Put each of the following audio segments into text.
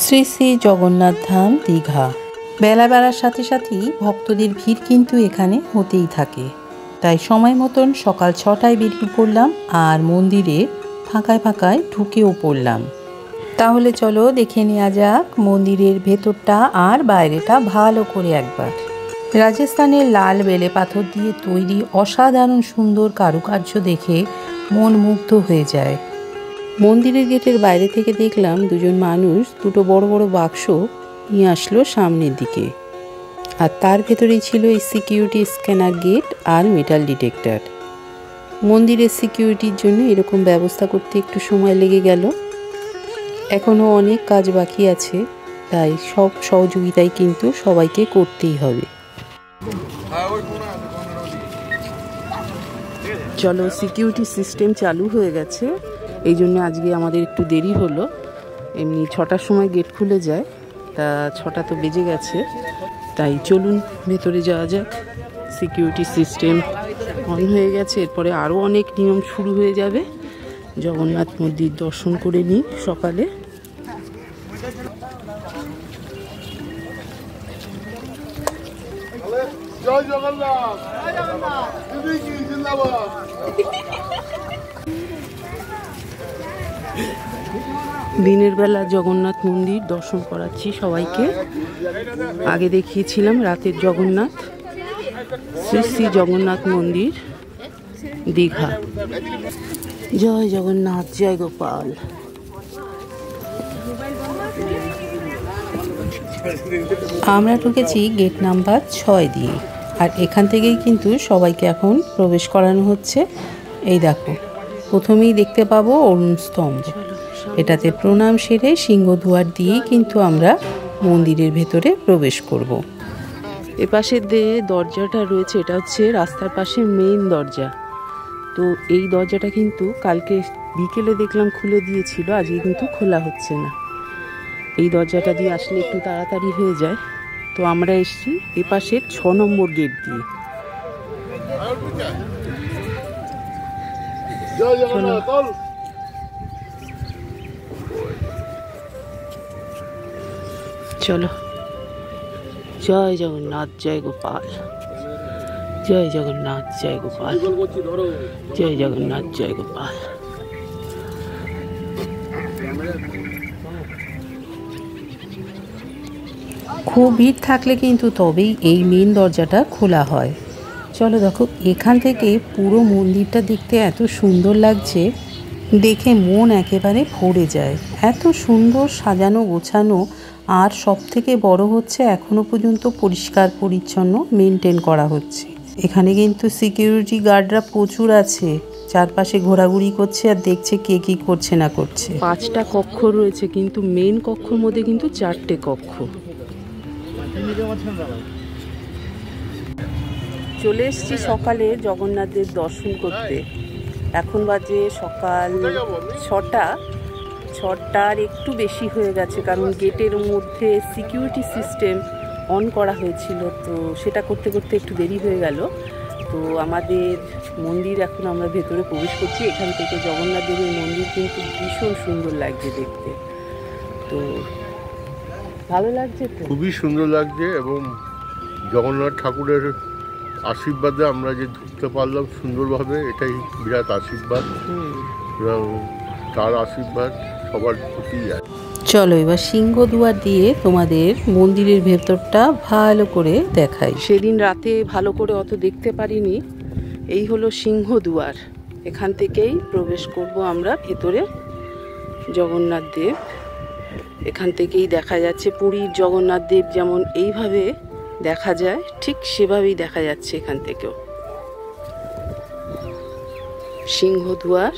শ্রী শ্রী জগন্নাথ ধাম দীঘা। বেলা বাড়ার সাথে সাথেই ভক্তদের ভিড় কিন্তু এখানে হতেই থাকে। তাই সময় মতন সকাল 6টায় বেরিয়ে পড়লাম আর মন্দিরে ফাঁকায় ফাঁকায় ঢুকেও পড়লাম। তাহলে চলো দেখে নেওয়া যাক মন্দিরের ভেতরটা আর বাইরেটা ভালো করে একবার। রাজস্থানের লাল বেলে পাথর দিয়ে তৈরি অসাধারণ সুন্দর কারুকার্য দেখে মন মুগ্ধ হয়ে যায়। মন্দিরের গেটের বাইরে থেকে দেখলাম দুজন মানুষ দুটো বড় বড় বাক্স নিয়ে আসলো সামনের দিকে, আর তার ভেতরেই ছিল এই সিকিউরিটি স্ক্যানার গেট আর মেটাল ডিটেক্টর। মন্দিরের সিকিউরিটির জন্য এরকম ব্যবস্থা করতে একটু সময় লেগে গেল। এখনও অনেক কাজ বাকি আছে, তাই সব সহযোগিতাই কিন্তু সবাইকে করতেই হবে। চলো, সিকিউরিটি সিস্টেম চালু হয়ে গেছে, এই জন্য আজকে আমাদের একটু দেরি হলো। এমনি 6টার সময় গেট খুলে যায়, তা 6টা তো বেজে গেছে। তাই চলুন ভেতরে যাওয়া যাক। সিকিউরিটি সিস্টেম অন হয়ে গেছে, এরপরে আরও অনেক নিয়ম শুরু হয়ে যাবে। জগন্নাথ মন্দির দর্শন করে নিই সকালে। জয় জগন্নাথ, দিনের বেলা জগন্নাথ মন্দির দর্শন করাচ্ছি সবাইকে। আগে দেখিয়েছিলাম রাতের জগন্নাথ। শ্রী শ্রী জগন্নাথ মন্দির দীঘা। জয় জগন্নাথ, জয় গোপাল। আমরা ঢুকেছি গেট নাম্বার 6 দিয়ে, আর এখান থেকেই কিন্তু সবাইকে এখন প্রবেশ করানো হচ্ছে। এই দেখো, প্রথমেই দেখতে পাবো অরুণ স্তম্ভ। এটাতে প্রণাম সেরে সিংহদুয়ার দিয়েই কিন্তু আমরা মন্দিরের ভেতরে প্রবেশ করব। এপাশে যে দরজাটা রয়েছে এটা হচ্ছে রাস্তার পাশে মেইন দরজা। তো এই দরজাটা কিন্তু কালকে বিকেলে দেখলাম খুলে দিয়েছিল, আজকে কিন্তু খোলা হচ্ছে না। এই দরজাটা দিয়ে আসলে একটু তাড়াতাড়ি হয়ে যায়। তো আমরা এসেছি এপাশে 6 নম্বর গেট দিয়ে। চলো, জয় জগন্নাথ, জয় গোপাল। জয় জগন্নাথ, জয় গোপাল। জয় জগন্নাথ, জয় গোপাল। খুব ভিড় থাকলে কিন্তু তবেই এই মেন দরজাটা খোলা হয়। চলো দেখো, এখান থেকে পুরো মন্দিরটা দেখতে এত সুন্দর লাগছে, দেখে মন একেবারে ভরে যায়। এত সুন্দর সাজানো গোছানো, আর সব থেকে বড় হচ্ছে এখনো পর্যন্ত পরিষ্কার পরিচ্ছন্ন মেনটেন করা হচ্ছে। এখানে কিন্তু সিকিউরিটি গার্ডরা প্রচুর আছে, চারপাশে ঘোরাঘুরি করছে আর দেখছে কে কি করছে না করছে। 5টা কক্ষ রয়েছে, কিন্তু মেন কক্ষর মধ্যে কিন্তু 4টে কক্ষ। চলে এসেছি সকালে জগন্নাথের দর্শন করতে। এখন বাজে সকাল 6টার একটু বেশি হয়ে গেছে, কারণ গেটের মধ্যে সিকিউরিটি সিস্টেম অন করা হয়েছিল, তো সেটা করতে করতে একটু দেরি হয়ে গেল। তো আমাদের মন্দির এখন আমরা ভেতরে প্রবেশ করছি। এখান থেকে জগন্নাথ দেবের মন্দির কিন্তু ভীষণ সুন্দর লাগছে দেখতে। তো ভালো লাগছে, তো খুবই সুন্দর লাগছে, এবং জগন্নাথ ঠাকুরের আশীর্বাদে আমরা যে ঢুকতে পারলাম সুন্দরভাবে, এটাই বিরাট আশীর্বাদ। তার আশীর্বাদ সবার প্রতি আছে। চলো এবার সিংহদুয়ার দিয়ে তোমাদের মন্দিরের ভেতরটা ভালো করে দেখাই। সেদিন রাতে ভালো করে অত দেখতে পারিনি। এই হলো সিংহদুয়ার, এখান থেকেই প্রবেশ করব আমরা ভেতরে। জগন্নাথ দেব এখান থেকেই দেখা যাচ্ছে। পুরীর জগন্নাথ দেব যেমন এইভাবে দেখা যায়, ঠিক সেভাবেই দেখা যাচ্ছে এখান থেকেও। সিংহদুয়ার।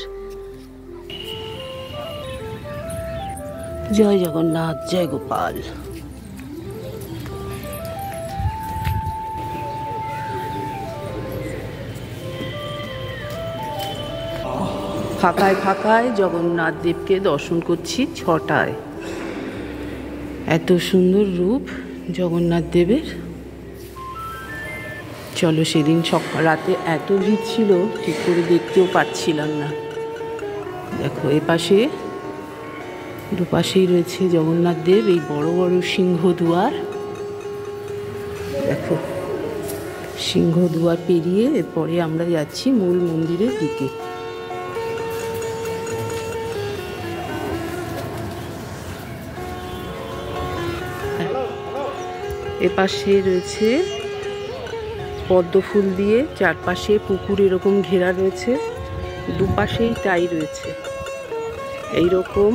জয় জগন্নাথ, জয় গোপাল। ফাঁকায় ফাঁকায় জগন্নাথ দেবকে দর্শন করছি 6টায়। এত সুন্দর রূপ জগন্নাথ দেবের। চলো, সেদিন রাতে এত ভিড় ছিল ঠিক করে দেখতেও পাচ্ছিলাম না। দেখো এপাশে দুপাশেই রয়েছে জগন্নাথ দেব, এই বড় বড় সিংহ দুয়ার। দেখো, সিংহ দুয়ার পেরিয়ে এরপরে আমরা যাচ্ছি মূল মন্দিরের দিকে। এপাশে রয়েছে পদ্ম ফুল দিয়ে চারপাশে পুকুর এরকম ঘেরা রয়েছে, দুপাশেই তাই রয়েছে। এইরকম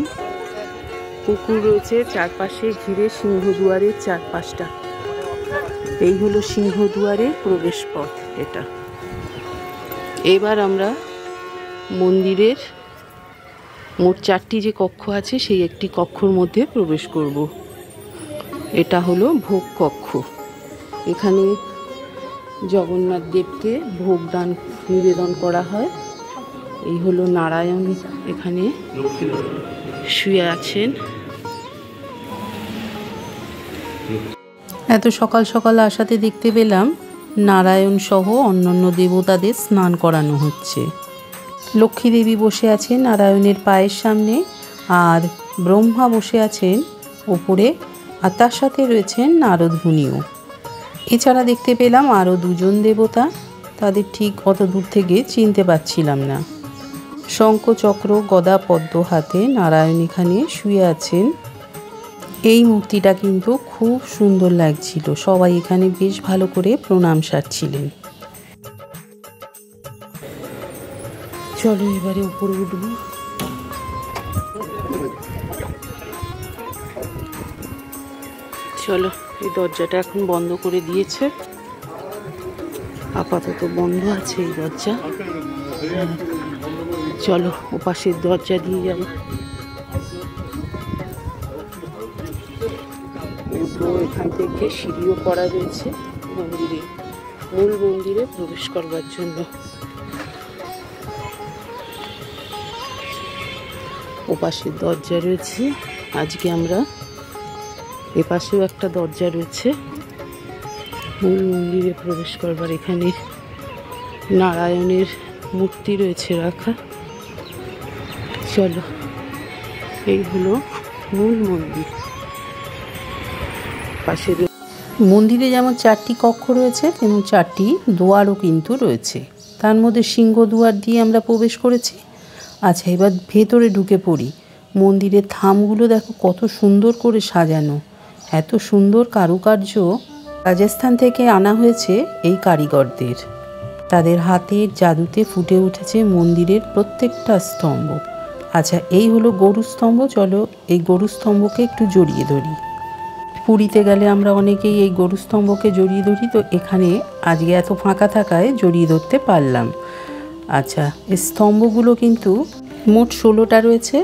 পুকুর রয়েছে চারপাশে ঘিরে সিংহদুয়ারের চারপাশটা। এই হলো সিংহদুয়ারের প্রবেশ পথ এটা। এবার আমরা মন্দিরের মোট 4টি যে কক্ষ আছে সেই একটি কক্ষর মধ্যে প্রবেশ করব। এটা হলো ভোগ কক্ষ। এখানে জগন্নাথ দেবকে ভোগ দান নিবেদন করা হয়। এই হলো নারায়ণ এখানে শুয়ে আছেন। এত সকাল সকাল আসাতে দেখতে পেলাম নারায়ণ সহ অন্যান্য দেবতাদের স্নান করানো হচ্ছে। লক্ষ্মী দেবী বসে আছেন নারায়ণের পায়ের সামনে, আর ব্রহ্মা বসে আছেন ওপরে, আর তার সাথে রয়েছেন নারদ মুনিও। এছাড়া দেখতে পেলাম আরও 2জন দেবতা, তাদের ঠিক অত দূর থেকে চিনতে পারছিলাম না। শঙ্খ চক্র গদা পদ্ম হাতে নারায়ণ এখানে শুয়ে আছেন। এই মূর্তিটা কিন্তু খুব সুন্দর লাগছিল, সবাই এখানে বেশ ভালো করে প্রণাম সারছিলেন। চলো এবারে উপরে উঠব। চলো, এই দরজাটা এখন বন্ধ করে দিয়েছে, আপাতত বন্ধ আছে এই দরজা। চলো ওপাশের দরজা দিয়ে যাব। তো এখান থেকে সিঁড়িও করা রয়েছে মন্দিরে, মূল মন্দিরে প্রবেশ করবার জন্য। ওপাশের দরজা রয়েছে, আজকে আমরা এপাশেও একটা দরজা রয়েছে মূল মন্দিরে প্রবেশ করবার। এখানে নারায়ণের মূর্তি রয়েছে রাখা। চলো, এই হলো মূল মন্দির। পাশে মন্দিরে যেমন 4টি কক্ষ রয়েছে তেমন 4টি দুয়ারও কিন্তু রয়েছে। তার মধ্যে সিংহ দুয়ার দিয়ে আমরা প্রবেশ করেছি। আচ্ছা, এবার ভেতরে ঢুকে পড়ি। মন্দিরের থামগুলো দেখো কত সুন্দর করে সাজানো, এত সুন্দর কারুকার্য রাজস্থান থেকে আনা হয়েছে এই কারিগরদের। তাদের হাতের জাদুতে ফুটে উঠেছে মন্দিরের প্রত্যেকটা স্তম্ভ। আচ্ছা, এই হলো গরু স্তম্ভ। চলো এই গরু স্তম্ভকে একটু জড়িয়ে ধরি। পুরীতে গেলে আমরা অনেকেই এই গরু স্তম্ভকে জড়িয়ে ধরি, তো এখানে আজকে এত ফাঁকা থাকায় জড়িয়ে ধরতে পারলাম। আচ্ছা, এই স্তম্ভগুলো কিন্তু মোট 16টা রয়েছে,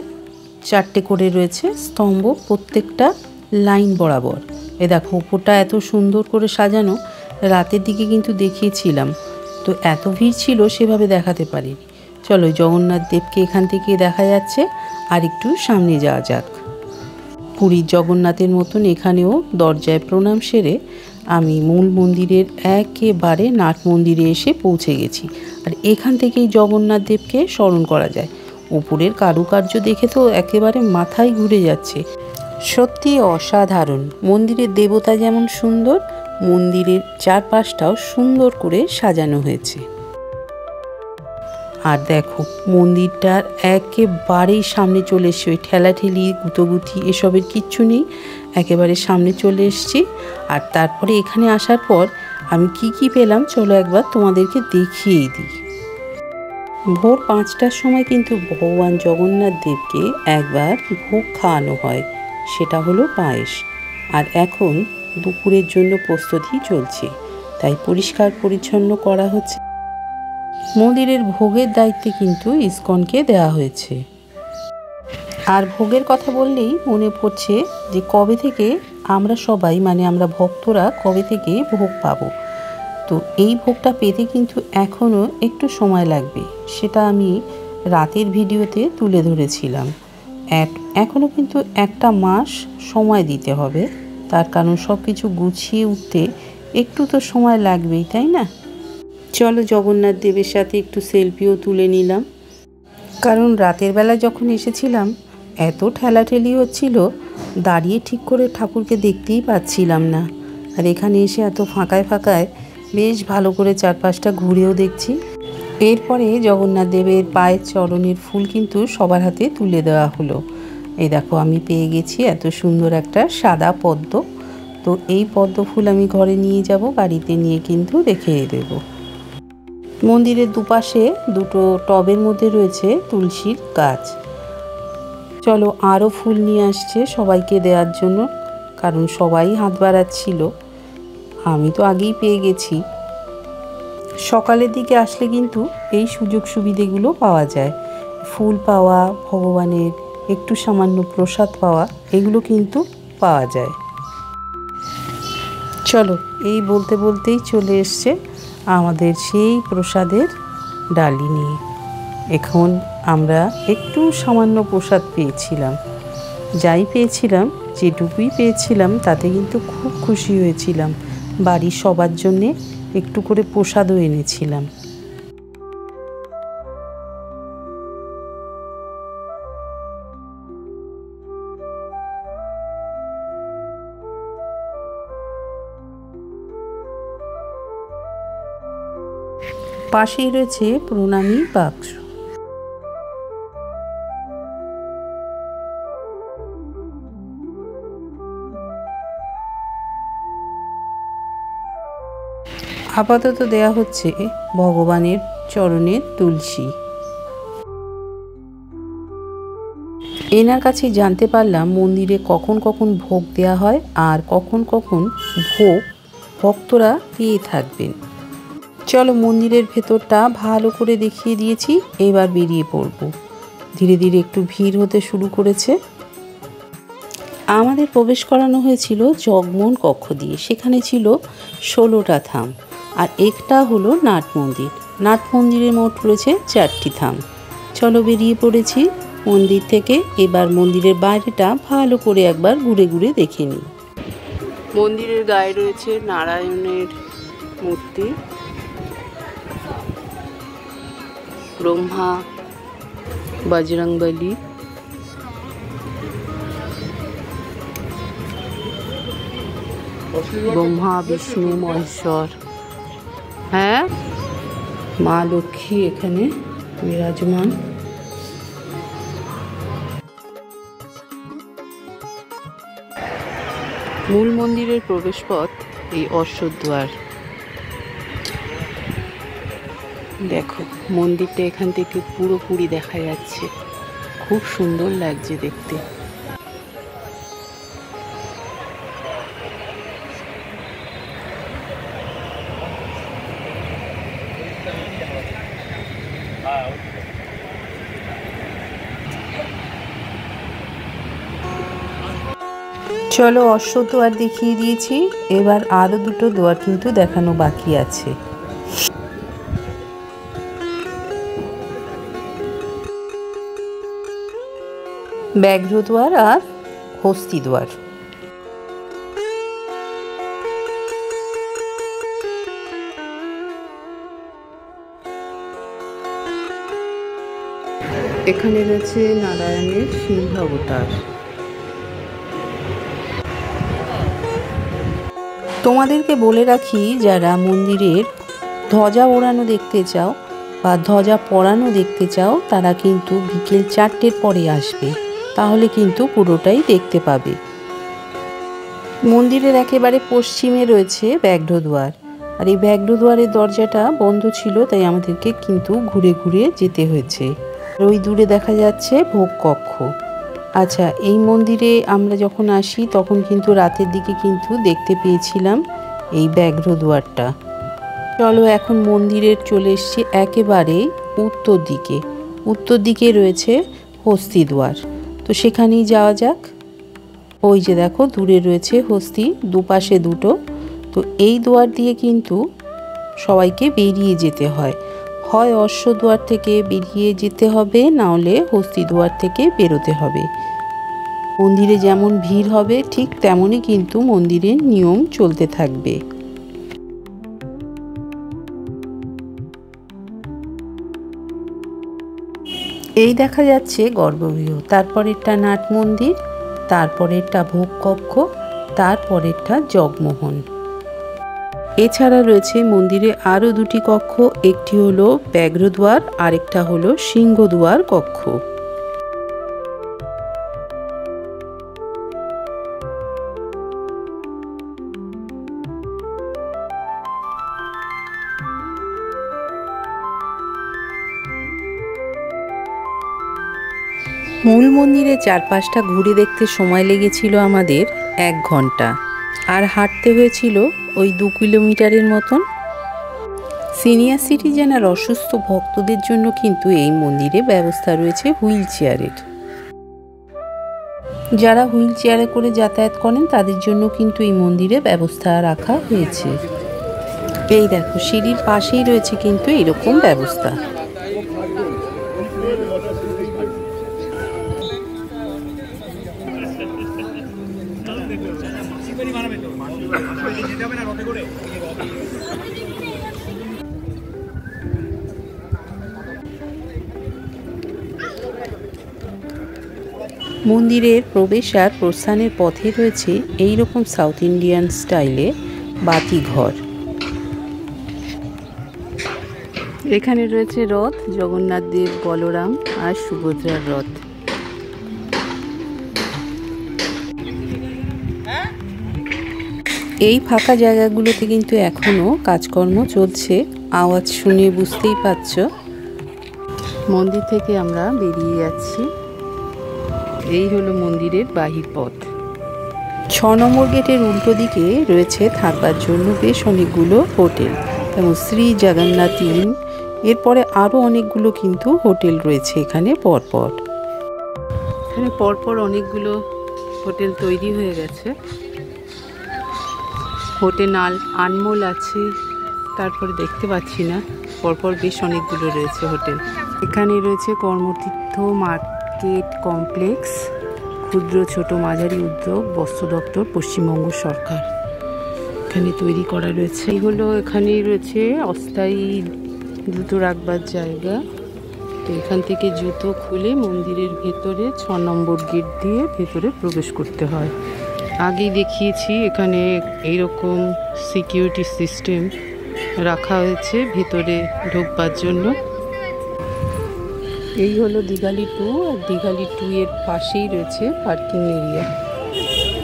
4টে করে রয়েছে স্তম্ভ প্রত্যেকটা লাইন বরাবর। এ দেখো উপরটা এত সুন্দর করে সাজানো। রাতের দিকে কিন্তু দেখিয়েছিলাম, তো এত ভিড় ছিল সেভাবে দেখাতে পারিনি। চলো, জগন্নাথ দেবকে এখান থেকে দেখা যাচ্ছে, আর একটু সামনে যাওয়া যাক। পুরীর জগন্নাথের মতন এখানেও দরজায় প্রণাম সেরে আমি মূল মন্দিরের একেবারে নাট মন্দিরে এসে পৌঁছে গেছি। আর এখান থেকেই জগন্নাথ দেবকে স্মরণ করা যায়। উপরের কারুকার্য দেখে তো একেবারে মাথায় ঘুরে যাচ্ছে, সত্যি অসাধারণ। মন্দিরের দেবতা যেমন সুন্দর, মন্দিরের চারপাশটাও সুন্দর করে সাজানো হয়েছে। আর দেখো মন্দিরটার একেবারেই সামনে চলে এসছি, ওই ঠেলাঠেলি গুতোগুতি এসবের কিচ্ছু নেই, একেবারে সামনে চলে এসছি। আর তারপরে এখানে আসার পর আমি কি পেলাম চলো একবার তোমাদেরকে দেখিয়েই দিই। ভোর 5টার সময় কিন্তু ভগবান জগন্নাথ দেবকে একবার ভোগ খাওয়ানো হয়, সেটা হলো পায়েস। আর এখন দুপুরের জন্য প্রস্তুতি চলছে, তাই পরিষ্কার পরিচ্ছন্ন করা হচ্ছে। মন্দিরের ভোগের দায়িত্বে কিন্তু ইসকনকে দেওয়া হয়েছে। আর ভোগের কথা বললেই মনে পড়ছে যে কবে থেকে আমরা সবাই আমরা ভক্তরা কবে থেকে ভোগ পাবো। তো এই ভোগটা পেতে কিন্তু এখনও একটু সময় লাগবে, সেটা আমি রাতের ভিডিওতে তুলে ধরেছিলাম। এখনও কিন্তু 1টা মাস সময় দিতে হবে, তার কারণ সব কিছু গুছিয়ে উঠতে একটু তো সময় লাগবেই, তাই না? চলো জগন্নাথ দেবের সাথে একটু সেলফিও তুলে নিলাম, কারণ রাতের বেলা যখন এসেছিলাম এত ঠেলাঠেলি হচ্ছিল, দাঁড়িয়ে ঠিক করে ঠাকুরকে দেখতেই পাচ্ছিলাম না। আর এখানে এসে এত ফাঁকায় ফাঁকায় বেশ ভালো করে চারপাশটা ঘুরেও দেখছি। এরপরে জগন্নাথ দেবের পায়ের চরণের ফুল কিন্তু সবার হাতে তুলে দেওয়া হলো। এই দেখো আমি পেয়ে গেছি এত সুন্দর একটা সাদা পদ্ম। তো এই পদ্ম ফুল আমি ঘরে নিয়ে যাব, বাড়িতে নিয়ে কিন্তু রেখে দেব। মন্দিরের দুপাশে দুটো টবের মধ্যে রয়েছে তুলসীর গাছ। চলো আরও ফুল নিয়ে আসছে সবাইকে দেওয়ার জন্য, কারণ সবাই হাত বাড়াচ্ছিল। আমি তো আগেই পেয়ে গেছি। সকালের দিকে আসলে কিন্তু এই সুযোগ সুবিধেগুলো পাওয়া যায়, ফুল পাওয়া, ভগবানের একটু সামান্য প্রসাদ পাওয়া, এগুলো কিন্তু পাওয়া যায়। চলো এই বলতে বলতেই চলে এসছে আমাদের সেই প্রসাদের ডালি নিয়ে। এখন আমরা একটু সামান্য প্রসাদ পেয়েছিলাম, যাই পেয়েছিলাম, যেটুকুই পেয়েছিলাম তাতে কিন্তু খুব খুশি হয়েছিলাম। বাড়ির সবার জন্যে একটু করে প্রসাদও এনেছিলাম। পাশেই রয়েছে প্রণামী বাক্স। আপাতত দেয়া হচ্ছে ভগবানের চরণের তুলসী। এনার কাছে জানতে পারলাম মন্দিরে কখন কখন ভোগ দেয়া হয় আর কখন কখন ভোগ ভক্তরা পেয়ে থাকবেন। চলো মন্দিরের ভেতরটা ভালো করে দেখিয়ে দিয়েছি, এবার বেরিয়ে পড়ব। ধীরে ধীরে একটু ভিড় হতে শুরু করেছে। আমাদের প্রবেশ করানো হয়েছিল জগমোহন কক্ষ দিয়ে। সেখানে ছিল 16টা থাম, আর একটা হলো নাট মন্দির। নাট মন্দিরের মোট রয়েছে 4টি থাম। চলো বেরিয়ে পড়েছি মন্দির থেকে। এবার মন্দিরের বাইরেটা ভালো করে একবার ঘুরে ঘুরে দেখে নিই। মন্দিরের গায়ে রয়েছে নারায়ণের মূর্তি, ব্রহ্মা, বজরংবলী, ব্রহ্মা, বিষ্ণু, মহেশ্বর, হ্যাঁ, মা লক্ষ্মী এখানে বিরাজমান। মূল মন্দিরের প্রবেশপথ এই অশ্বদ্বার। দেখো মন্দিরটা এখান থেকে পুরোপুরি দেখা যাচ্ছে, খুব সুন্দর লাগছে দেখতে। চলো অশ্বদ্বার দেখিয়ে দিয়েছি, এবার আরও দুটো দুয়ার কিন্তু দেখানো বাকি আছে। ব্যাঘ্রদ্বার আর হস্তিদ্বার। এখানে রয়েছে নারায়ণের সিংহ অবতার। তোমাদেরকে বলে রাখি, যারা মন্দিরের ধ্বজা ওড়ানো দেখতে চাও বা ধ্বজা পরানো দেখতে চাও, তারা কিন্তু বিকেল 4টের পরে আসবে, তাহলে কিন্তু পুরোটাই দেখতে পাবে। মন্দিরের একেবারে পশ্চিমে রয়েছে ব্যাঘ্রদ্বার, আর এই ব্যাঘ্রদ্বারের দরজাটা বন্ধ ছিল, তাই আমাদেরকে কিন্তু ঘুরে ঘুরে যেতে হয়েছে। ওই দূরে দেখা যাচ্ছে ভোগ কক্ষ। আচ্ছা, এই মন্দিরে আমরা যখন আসি তখন কিন্তু রাতের দিকে কিন্তু দেখতে পেয়েছিলাম এই ব্যাঘ্রদ্বারটা। চলো এখন মন্দিরের চলে এসছি একেবারে উত্তর দিকে। উত্তর দিকে রয়েছে হস্তিদ্বার, তো সেখানেই যাওয়া যাক। ওই যে দেখো দূরে রয়েছে হস্তি, দুপাশে দুটো। তো এই দুয়ার দিয়ে কিন্তু সবাইকে বেরিয়ে যেতে হয়, হয় অশ্বদ্বার থেকে বেরিয়ে যেতে হবে, না হলে হস্তিদ্বার থেকে বেরোতে হবে। মন্দিরে যেমন ভিড় হবে ঠিক তেমনই কিন্তু মন্দিরের নিয়ম চলতে থাকবে। এই দেখা যাচ্ছে গর্ভগৃহ, তারপরেরটা নাট মন্দির, তারপরেরটা ভোগ কক্ষ, তারপরেরটা জগমোহন। এছাড়া রয়েছে মন্দিরে আরও দুটি কক্ষ, একটি হলো ব্যাঘ্রদুয়ার, আরেকটা হলো সিংহদুয়ার কক্ষ। মূল মন্দিরের চারপাশটা ঘুরে দেখতে সময় লেগেছিল আমাদের 1 ঘন্টা, আর হাঁটতে হয়েছিল ওই 2 কিলোমিটারের মতন। সিনিয়র সিটিজেন আর অসুস্থ ভক্তদের জন্য কিন্তু এই মন্দিরে ব্যবস্থা রয়েছে হুইল চেয়ারের। যারা হুইল চেয়ারে করে যাতায়াত করেন তাদের জন্য কিন্তু এই মন্দিরে ব্যবস্থা রাখা হয়েছে। এই দেখো, সিঁড়ির পাশেই রয়েছে কিন্তু এরকম ব্যবস্থা। মন্দিরের প্রবেশ আর প্রস্থানের পথে রয়েছে এই রকম সাউথ ইন্ডিয়ান স্টাইলে বাতিঘর। এখানে রয়েছে রথ, জগন্নাথ দেব, বলরাম আর সুভদ্রার রথ। এই ফাঁকা জায়গাগুলোতে কিন্তু এখনো কাজকর্ম চলছে, আওয়াজ শুনে বুঝতেই পারছ। মন্দির থেকে আমরা বেরিয়ে যাচ্ছি। এই হলো মন্দিরের বাহির পথ। 6 নম্বর গেটের উল্টো দিকে রয়েছে থাকবার জন্য বেশ অনেকগুলো হোটেল, যেমন শ্রী জগন্নাথ ইন। এরপরে আরও অনেকগুলো কিন্তু হোটেল রয়েছে এখানে পরপর। এখানে পরপর অনেকগুলো হোটেল তৈরি হয়ে গেছে। হোটেল আনমোল আছে, তারপরে দেখতে পাচ্ছি না, পরপর বেশ অনেকগুলো রয়েছে হোটেল। এখানে রয়েছে কর্মতীর্থ মার্কেট কমপ্লেক্স, ক্ষুদ্র ছোট মাঝারি উদ্যোগ বস্ত্র দপ্তর, পশ্চিমবঙ্গ সরকার। এখানে তৈরি করা রয়েছে। এই হলো, এখানেই রয়েছে অস্থায়ী জুতো রাখবার জায়গা। তো এখান থেকে জুতো খুলে মন্দিরের ভেতরে 6 নম্বর গেট দিয়ে ভেতরে প্রবেশ করতে হয়। আগেই দেখিয়েছি, এখানে এইরকম সিকিউরিটি সিস্টেম রাখা হয়েছে ভেতরে ঢোকবার জন্য। এই হলো দীঘালি 2, আর দীঘালি 2 এর পাশেই রয়েছে পার্কিং এরিয়া।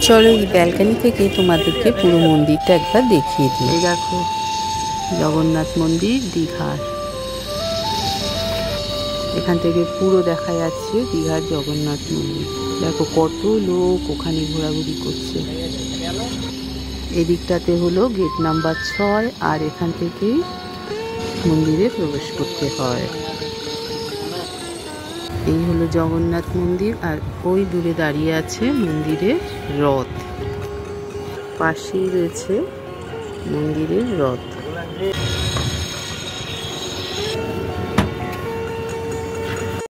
চলো এই ব্যালকনি থেকে তোমাদেরকে পুরো মন্দিরটা একবার দেখিয়ে দিই। এই দেখো জগন্নাথ মন্দির দীঘার, এখান থেকে পুরো দেখা যাচ্ছে দীঘার জগন্নাথ মন্দির। দেখো কত লোক ওখানে ঘোরাঘুরি করছে। এদিকটাতে হলো গেট নাম্বার 6, আর এখান থেকেই মন্দিরে প্রবেশ করতে হয়। এই হলো জগন্নাথ মন্দির, আর ওই দূরে দাঁড়িয়ে আছে মন্দিরের রথ, পাশেই রয়েছে মন্দিরের রথ।